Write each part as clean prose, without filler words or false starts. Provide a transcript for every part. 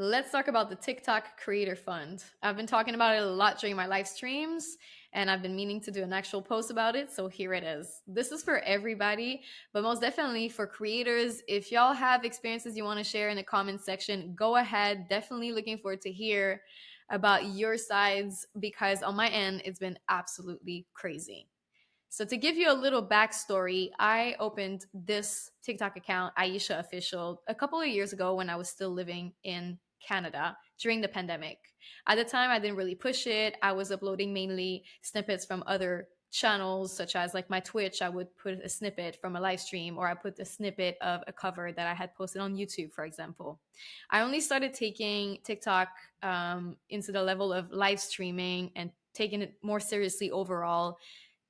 Let's talk about the TikTok Creator Fund. I've been talking about it a lot during my live streams, and I've been meaning to do an actual post about it, so here it is. This is for everybody, but most definitely for creators. If y'all have experiences you want to share in the comment section, go ahead. Definitely looking forward to hear about your sides because on my end, it's been absolutely crazy. So to give you a little backstory, I opened this TikTok account, Aisha Official, a couple of years ago when I was still living in Canada during the pandemic. At the time, I didn't really push it. I was uploading mainly snippets from other channels, such as like my Twitch. I would put a snippet from a live stream, or I put a snippet of a cover that I had posted on YouTube, for example. I only started taking TikTok into the level of live streaming and taking it more seriously overall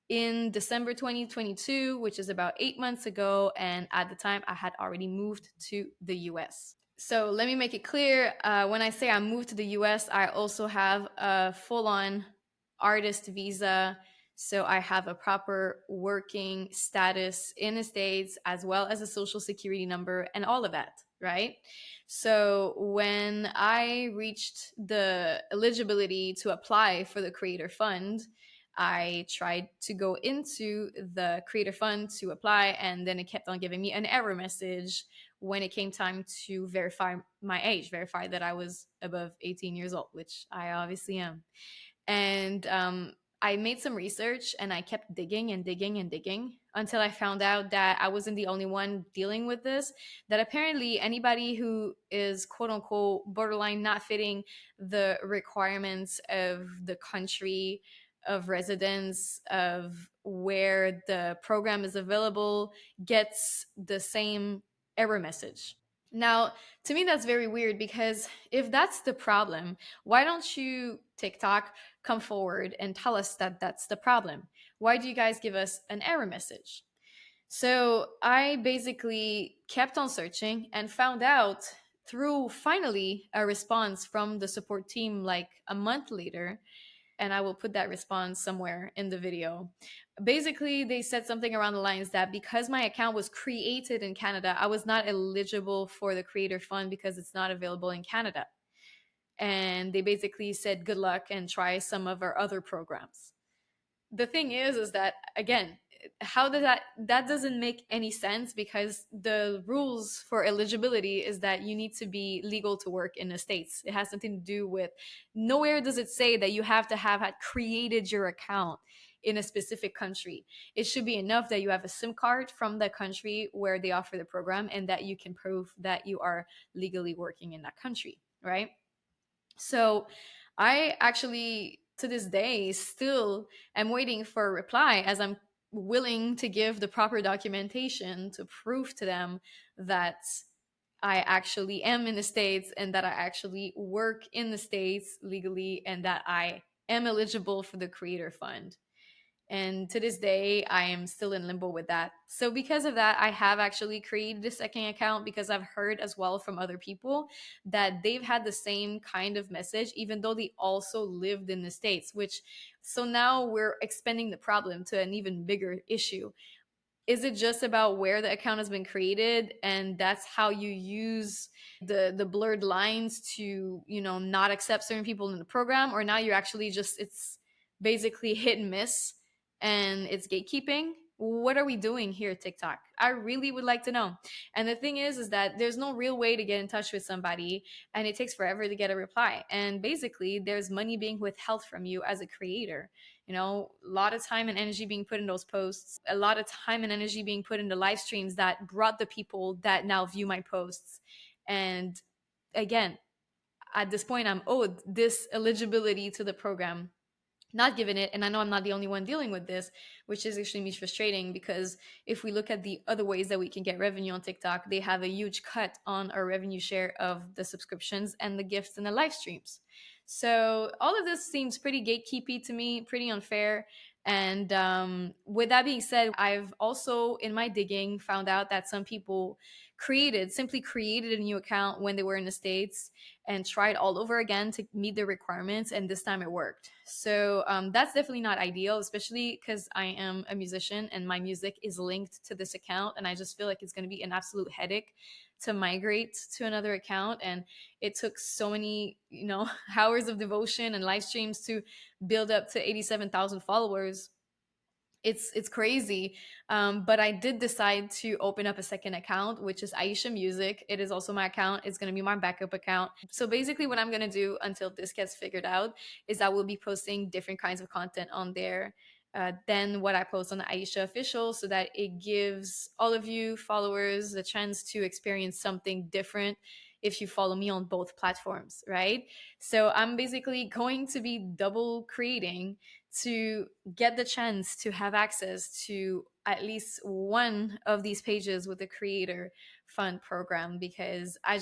in December 2022, which is about 8 months ago. And at the time, I had already moved to the US. So let me make it clear, when I say I moved to the US, I also have a full on artist visa. So I have a proper working status in the States, as well as a social security number and all of that, right? So when I reached the eligibility to apply for the Creator Fund, I tried to go into the Creator Fund to apply, and then it kept on giving me an error message when it came time to verify my age, verify that I was above 18 years old, which I obviously am. And I made some research and I kept digging and digging and digging until I found out that I wasn't the only one dealing with this. That apparently anybody who is quote unquote borderline not fitting the requirements of the country of residence, of where the program is available, gets the same error message. Now, to me, that's very weird because if that's the problem, why don't you, TikTok, come forward and tell us that that's the problem? Why do you guys give us an error message? So I basically kept on searching and found out through finally a response from the support team like a month later, and I will put that response somewhere in the video. Basically, they said something around the lines that because my account was created in Canada, I was not eligible for the Creator Fund because it's not available in Canada. And they basically said, good luck and try some of our other programs. The thing is that, again, how does that doesn't make any sense because the rules for eligibility is that you need to be legal to work in the States. It has nothing to do with, nowhere does it say that you have to have had created your account in a specific country. It should be enough that you have a SIM card from the country where they offer the program and that you can prove that you are legally working in that country, right? So I actually, to this day, still am waiting for a reply as I'm willing to give the proper documentation to prove to them that I actually am in the States and that I actually work in the States legally and that I am eligible for the Creator Fund. And to this day, I am still in limbo with that. So, because of that, I have actually created a second account because I've heard as well from other people that they've had the same kind of message, even though they also lived in the States, which so now we're expanding the problem to an even bigger issue. Is it just about where the account has been created and that's how you use the blurred lines to, not accept certain people in the program, or now you're actually just, it's basically hit and miss and it's gatekeeping? What are we doing here, TikTok? I really would like to know. And the thing is that there's no real way to get in touch with somebody and it takes forever to get a reply, and basically there's money being withheld from you as a creator. A lot of time and energy being put in those posts, a lot of time and energy being put into live streams that brought the people that now view my posts. And again, at this point, I'm owed this eligibility to the program, not given it. And I know I'm not the only one dealing with this, which is extremely frustrating because if we look at the other ways that we can get revenue on TikTok, they have a huge cut on our revenue share of the subscriptions and the gifts and the live streams. So all of this seems pretty gatekeepy to me, pretty unfair. And with that being said, I've also in my digging found out that some people simply created a new account when they were in the States and tried all over again to meet the requirements, and this time it worked. So that's definitely not ideal, especially because I am a musician and my music is linked to this account, and I just feel like it's going to be an absolute headache to migrate to another account, and it took so many, hours of devotion and live streams to build up to 87,000 followers. It's crazy. But I did decide to open up a second account, which is Aisha Music. It is also my account. It's going to be my backup account. So basically what I'm going to do until this gets figured out is I will be posting different kinds of content on there than what I post on the Aisha official, so that it gives all of you followers the chance to experience something different if you follow me on both platforms, right? So I'm basically going to be double creating to get the chance to have access to at least one of these pages with the creator fund program, because I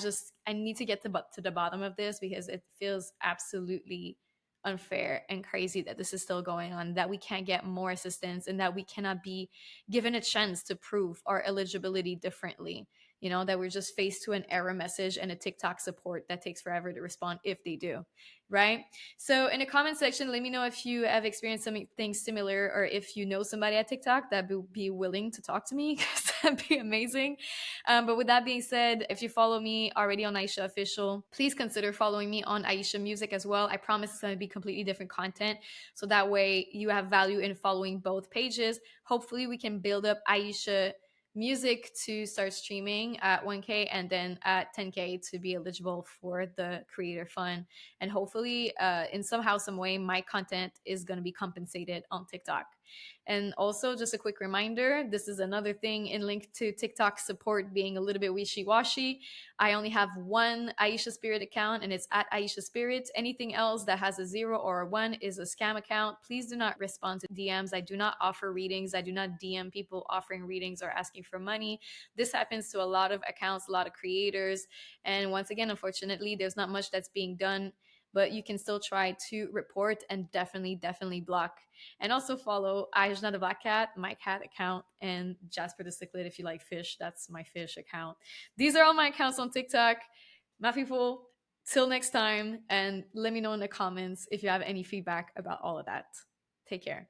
need to get to the bottom of this, because it feels absolutely unfair and crazy that this is still going on, that we can't get more assistance, and that we cannot be given a chance to prove our eligibility differently. That we're just faced to an error message and a TikTok support that takes forever to respond if they do, right? So in the comment section, let me know if you have experienced something similar, or if you know somebody at TikTok that would be willing to talk to me, because that'd be amazing. But with that being said, if you follow me already on Aisha Official, please consider following me on Aisha Music as well. I promise it's going to be completely different content. So that way you have value in following both pages. Hopefully we can build up Aisha Music to start streaming at 1K, and then at 10K to be eligible for the creator fund. And hopefully in somehow, some way, my content is going to be compensated on TikTok. And also, just a quick reminder, this is another thing in link to TikTok support being a little bit wishy-washy. I only have one Aisha Spirit account, and it's at Aisha Spirit. Anything else that has a 0 or a 1 is a scam account. Please do not respond to DMs. I do not offer readings. I do not DM people offering readings or asking for money. This happens to a lot of accounts, a lot of creators. And once again, unfortunately, there's not much that's being done, but you can still try to report, and definitely block. And also follow Ajna the Black Cat, my cat account, and Jasper the Cichlid if you like fish. That's my fish account. These are all my accounts on TikTok. My people, till next time, and let me know in the comments if you have any feedback about all of that. Take care.